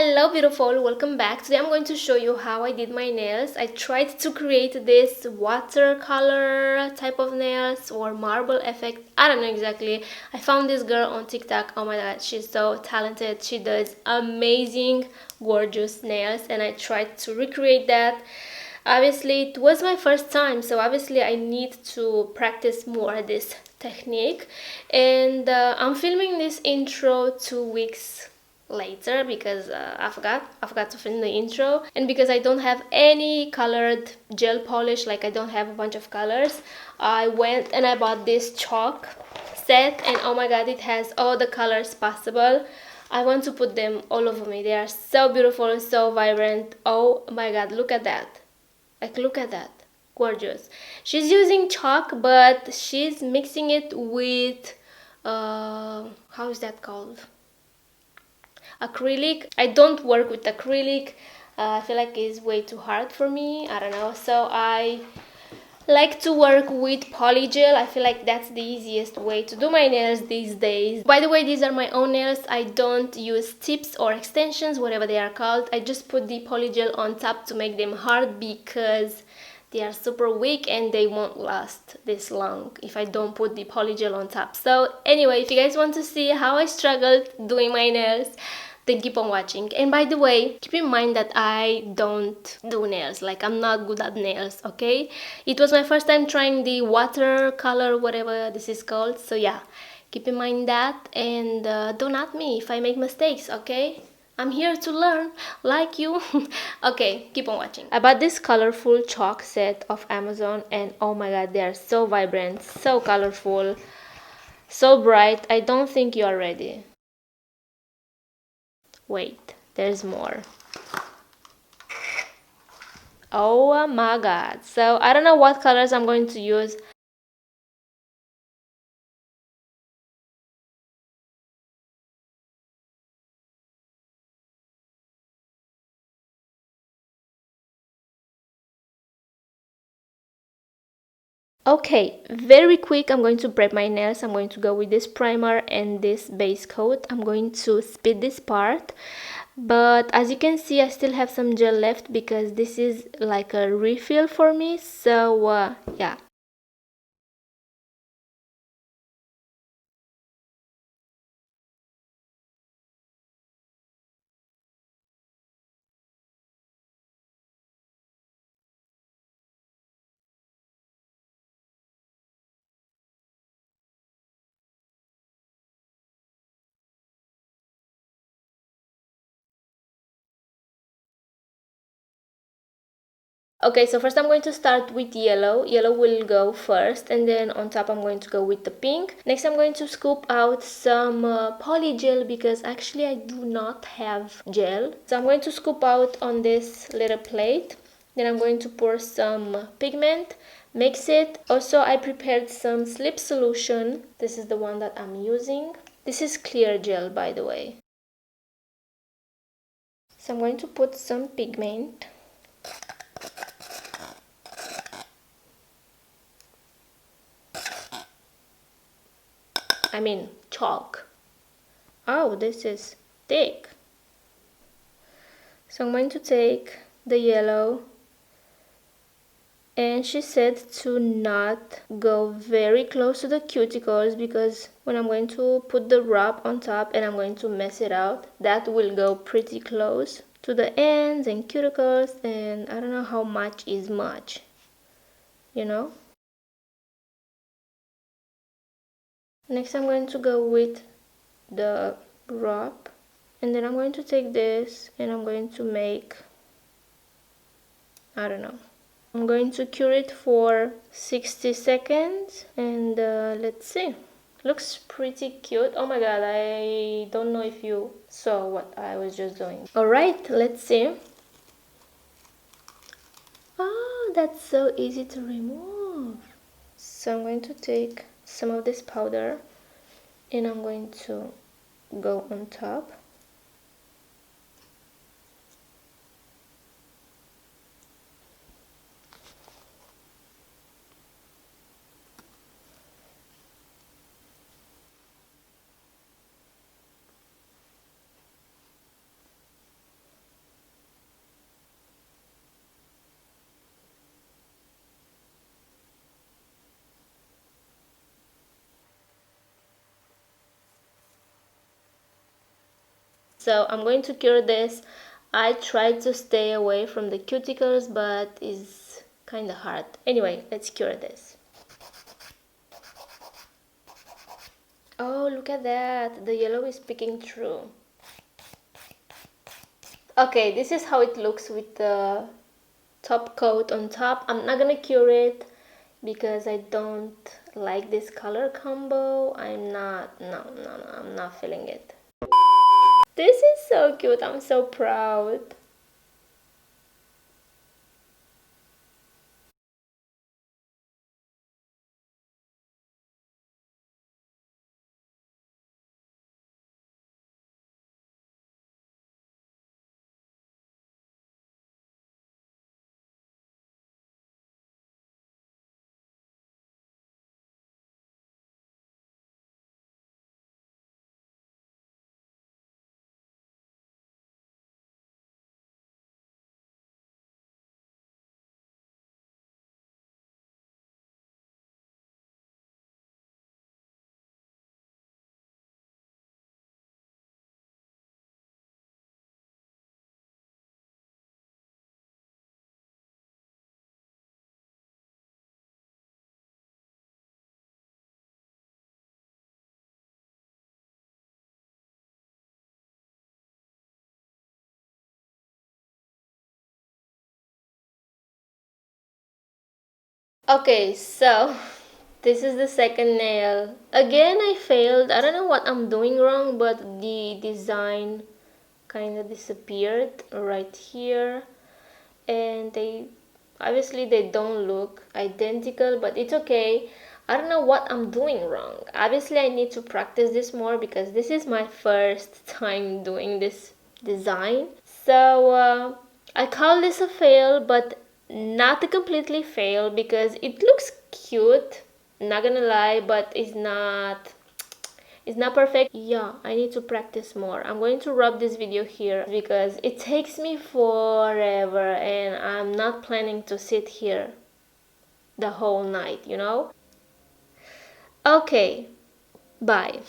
Hello beautiful, welcome back. Today I'm going to show you how I did my nails. I tried to create this watercolor type of nails or marble effect. I don't know exactly. I found this girl on TikTok. Oh my god, she's so talented. She does amazing, gorgeous nails and I tried to recreate that. Obviously it was my first time, so obviously I need to practice more this technique. And I'm filming this intro 2 weeks later because I forgot to film the intro, and because I don't have any colored gel polish, like I don't have a bunch of colors, I went and I bought this chalk set, and oh my god, it has all the colors possible. I want to put them all over me. They are so beautiful, so vibrant. Oh my god, look at that. Like, look at that. Gorgeous. She's using chalk, but she's mixing it with how is that called? Acrylic. I don't work with acrylic. I feel like it's way too hard for me. I don't know. So I like to work with poly gel. I feel like that's the easiest way to do my nails these days. By the way, these are my own nails. I don't use tips or extensions, whatever they are called. I just put the poly gel on top to make them hard because they are super weak and they won't last this long if I don't put the poly gel on top. So anyway, if you guys want to see how I struggled doing my nails, then keep on watching. And by the way, keep in mind that I don't do nails. Like, I'm not good at nails, okay? It was my first time trying the watercolor, whatever this is called. So yeah, keep in mind that, and don't at me if I make mistakes, okay? I'm here to learn, like you. Okay, keep on watching. I bought this colorful chalk set of Amazon, and oh my god, they are so vibrant, so colorful, so bright. I don't think you are ready. Wait, there's more. Oh my god. So I don't know what colors I'm going to use. Okay, very quick, I'm going to prep my nails. I'm going to go with this primer and this base coat. I'm going to speed this part, but as you can see, I still have some gel left because this is like a refill for me. So yeah. Okay, so first I'm going to start with yellow. Yellow will go first, and then on top I'm going to go with the pink. Next I'm going to scoop out some poly gel because actually I do not have gel. So I'm going to scoop out on this little plate. Then I'm going to pour some pigment, mix it. Also, I prepared some slip solution. This is the one that I'm using. This is clear gel, by the way. So I'm going to put some pigment. I mean chalk. Oh, this is thick. So I'm going to take the yellow, and she said to not go very close to the cuticles because when I'm going to put the wrap on top and I'm going to mess it out, that will go pretty close to the ends and cuticles, and I don't know how much is much, you know? Next I'm going to go with the wrap, and then I'm going to take this and I'm going to make, I don't know, I'm going to cure it for 60 seconds and let's see. Looks pretty cute. Oh my god, I don't know if you saw what I was just doing. Alright, let's see. Oh, that's so easy to remove. So I'm going to take some of this powder and I'm going to go on top. So I'm going to cure this. I tried to stay away from the cuticles, but it's kind of hard. Anyway, let's cure this. Oh, look at that. The yellow is peeking through. Okay, this is how it looks with the top coat on top. I'm not gonna cure it because I don't like this color combo. I'm not feeling it. This is so cute. I'm so proud. Okay, so this is the second nail. Again, I failed. I don't know what I'm doing wrong, but the design kind of disappeared right here. And they don't look identical, but it's okay. I don't know what I'm doing wrong. Obviously, I need to practice this more because this is my first time doing this design. So I call this a fail, but not a completely fail because it looks cute, not gonna lie, but it's not perfect. Yeah, I need to practice more. I'm going to rub this video here because it takes me forever and I'm not planning to sit here the whole night, you know? Okay, bye.